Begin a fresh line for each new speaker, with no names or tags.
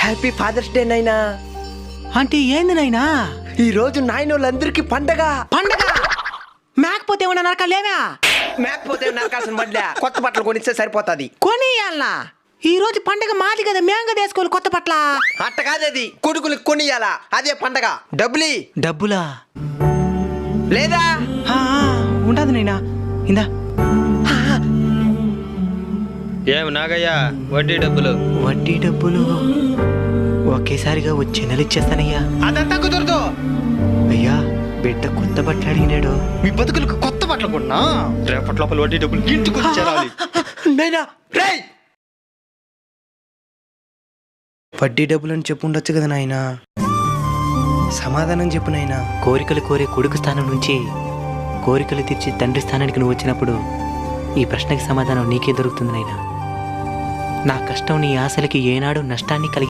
Happy fathers day నైనా.
అంటే ఏంది నాయనా?
ఈ రోజు నాయనోళ్ళందరికీ పండగ.
పండగ మేకపోతే ఏమన్నా నరకాలేవా?
మేకపోతే నరకాల్సిన బడ్లే కొత్త బట్టలు కొనిస్తే సరిపోతుంది.
కొనియాలనా? ఈ రోజు పండగ మాది కదా, మేం కదా వేసుకోవాలి కొత్త పట్ల.
అట్ట కాదది, కొడుకులకు కొనియాలా, అదే పండగ.
డబ్బులా
లేదా?
ఉండదు నైనా. ఇందా.
ఏం నాగయ్యా, వడ్డీ డబ్బులు
ఒకేసారిగా వచ్చే నెల ఇచ్చేస్తానయ్యా.
అదంతా కుదరదు
అయ్యా. బిడ్డ కొత్త బట్టలు అడిగినాడు.
మీ బతుకులకు కొత్త బట్టలు కొన్నా రేపటి లోపల వడ్డీ డబ్బులు ఇంటికి చేరాలి.
వడ్డీ డబ్బులు అని చెప్పు ఉండొచ్చు కదా నాయనా. సమాధానం చెప్పు నాయనా. కోరికలు కోరే కొడుకు స్థానం నుంచి కోరికలు తీర్చి తండ్రి స్థానానికి నువ్వు వచ్చినప్పుడు ఈ ప్రశ్నకి సమాధానం నీకే దొరుకుతుంది నాయనా. నా కష్టం నీ ఆశలకి ఏనాడు నష్టాన్ని కలిగి